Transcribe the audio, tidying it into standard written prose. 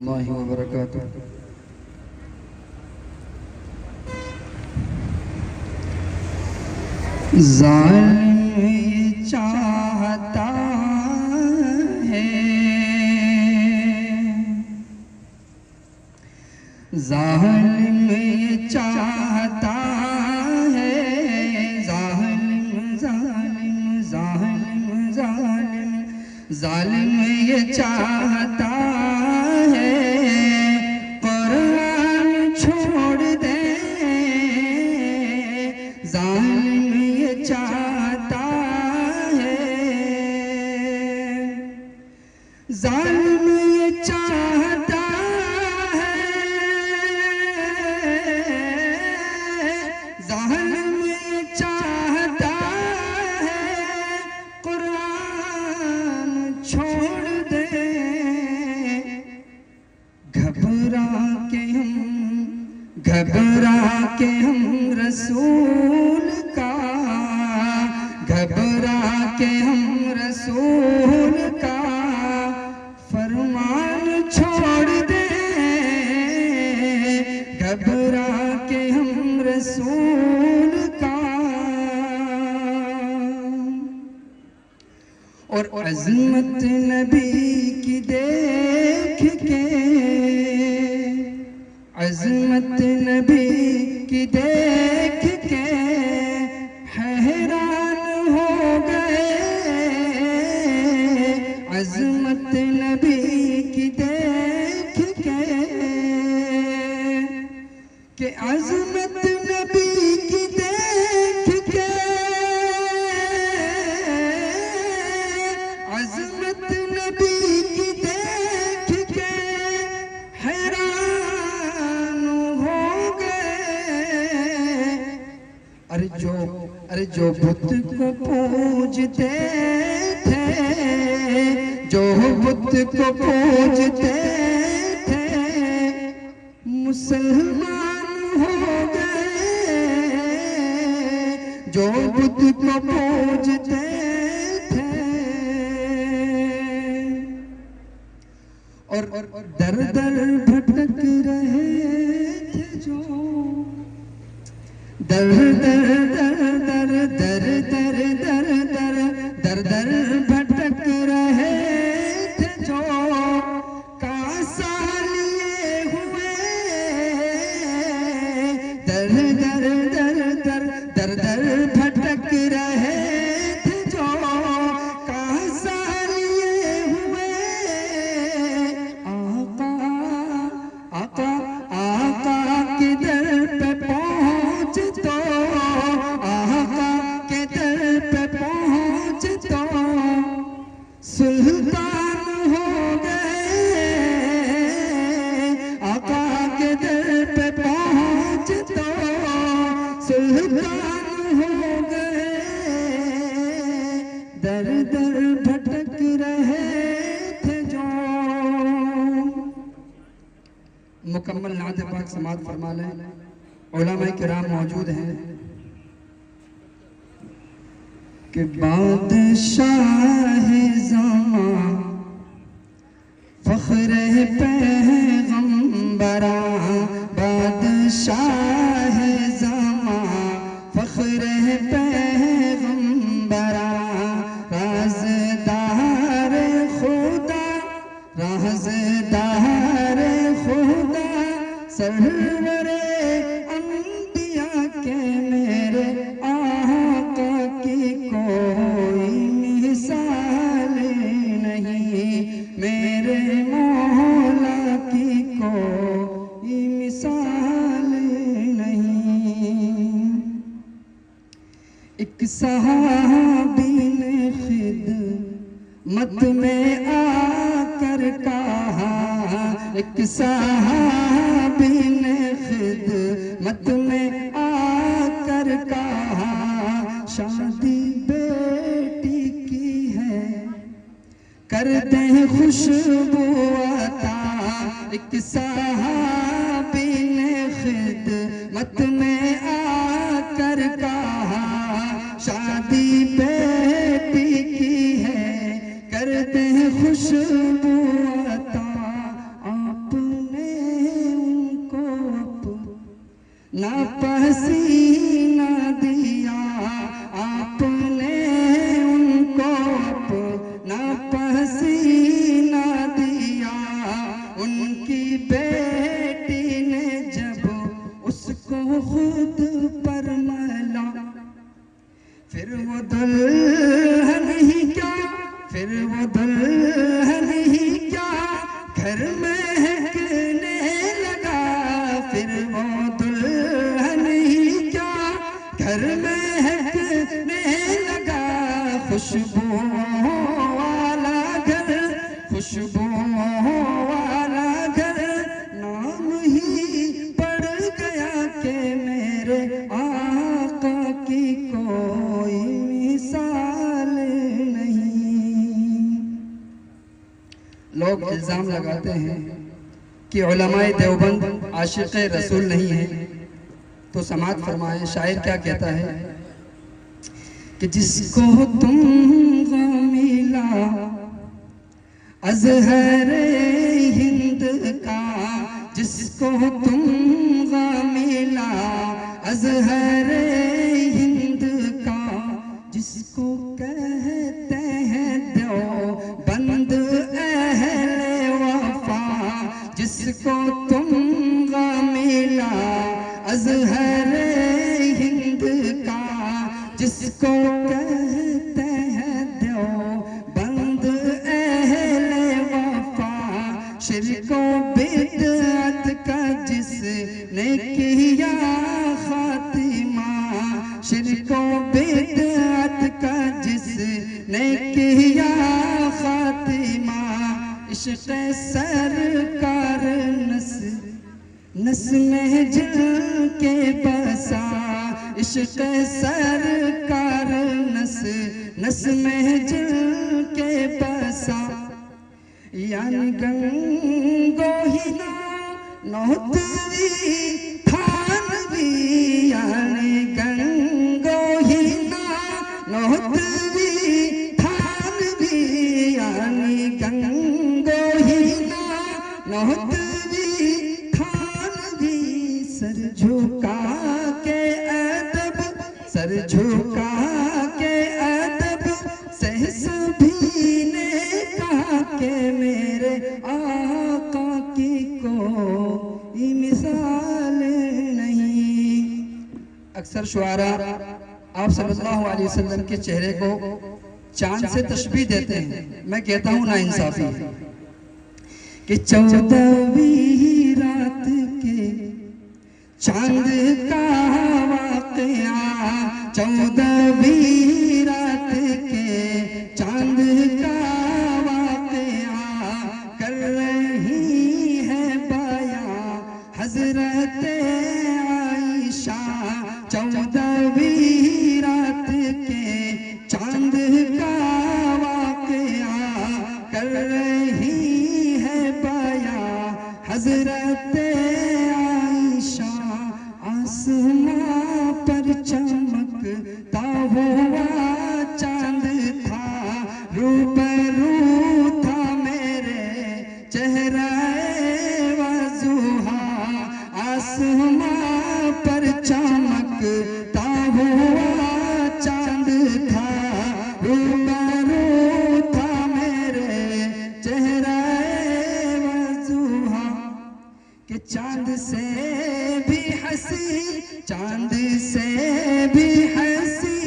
अल्लाह वबरकातुहू। ज़ालिम ये चाहता है, ज़ालिम ये चाहता है, ज़ालिम ज़ालिम ज़ालिम ज़ालिम ज़ालिम ये चाहता है कुरान छोड़ दे, ज़ालिम ये चाहता है, ज़ालिम ये चाहता है, ज़ालिम ये चाहता है कुरान छोड़ दे। घबरा के हम रसूल का, घबरा के हम रसूल का फरमान छोड़ दे, घबरा के हम रसूल का। और अज़मत नबी की देख के, अज़मत नबी की देख के हैरान हो गए, अज़मत नबी की देख के अज़मत नबी की देख के, अज़मत नबी की देख के हैरान हो गए। अरे जो बुत को पूजते थे, जो बुत को पूजते थे मुसलमान हो गए, जो बुत को पूजते थे। और दर दर भटक रहे थे जो, दर दर दर दर दर दर दर दर दर दर भटक रहे थे जो, कासा लिए हुए, दर दर दर दर दर दर भटक रहे थे जो, कासा लिए हुए। आका के दर पे पहुँच तो, आका के दर पे पहुँच तो सुल्तान हो गए, आका के दर पे पहुँच तो सुल्तान हो गए। दर दर भटक रहे थे जो। मुकम्मल नात पाक समात फरमा लें। उलमा किराम मौजूद हैं कि बादशाह ज़मां फ़ख्र पैगंबरा, बादशाह ज़मां फ़ख्र पैगंबरा, राज़दार खुदा, राज़दार खुदा, सरवरे अंबिया के मेरे आका की कोई मिसाल नहीं, मेरे मौला की कोई मिसाल नहीं। एक सहाबी ने खिदमत में आकर कहा, एक सहाबी ने खिदमत में आकर कहा, शादी बेटी की है करते हैं खुशबू अता। एक सहाबी ने खिदमत में आकर कहा, शादी बेटी की है करते हैं खुशबू अता। आप ना पसीना दिया आपने उनको, अपना पसीना दिया उनकी बेटी ने जब उसको खुद पर मला। फिर वो दुल्हन ही क्या, फिर वो दुल्हन ही क्या घर महकने लगा। फिर वो दुल्हन ही क्या घर महकने लगा। खुशबू वाला घर, खुशबू वाला घर नाम ही पड़ गया कि मेरे आका की कोई मिसाल नहीं। लोग इल्ज़ाम लगाते हैं कि उलमाए देवबंद आशिक़ रसूल नहीं है, तो समाअत फरमाएं शायर क्या कहता है कि जिसको तुम मिला अज़हरे हिंद का, जिसको तुम मिला अज़हरे हिंद का, जिसको कहते हैं देवबंद अहले वफा, जिसको तुम मिला अज़हरे हिंद का, जिसको कहते हैं देवबंद अहले वफा। शिर्क बिदअत का जिसने किया खातिमा, शिर्क बिदअत का जिसने किया खातिमा। इश्क़ सरकार नस नस में जल के बसा, इश्क़ सरकार नस नस में जल के बसा। यानी गंगोहिना नौतवी थानवी, यानी गंगोहिना नौतवी थानवी, यानी गंगोहिना नौतवी थानवी। सर झुका के अदब, सर झुका के अदब से सभी ने कहा कि मेरे आका की कोई मिसाल नहीं। अक्सर शुआरा आप सल्लल्लाहु अलैहि वसल्लम के चेहरे को चांद से तशबीह देते हैं। मैं कहता हूँ ना इंसाफी कि 14वीं रात के चांद का वाक़या, 14वीं रात के चांद का वाक़या कर रही है बयां हज़रत आयशा। 14वीं रात के चांद का वाक़या कर रही है बयां हज़रत आयशा। आसमां पर चमकता हुआ चांद था, रूबरू था मेरे चेहरे वज़ुहा। आसमां पर चमकता हुआ चांद था, रूबरू था मेरे चेहरे वज़ुहा। कि चांद से भी हंसी, चांद से भी हंसी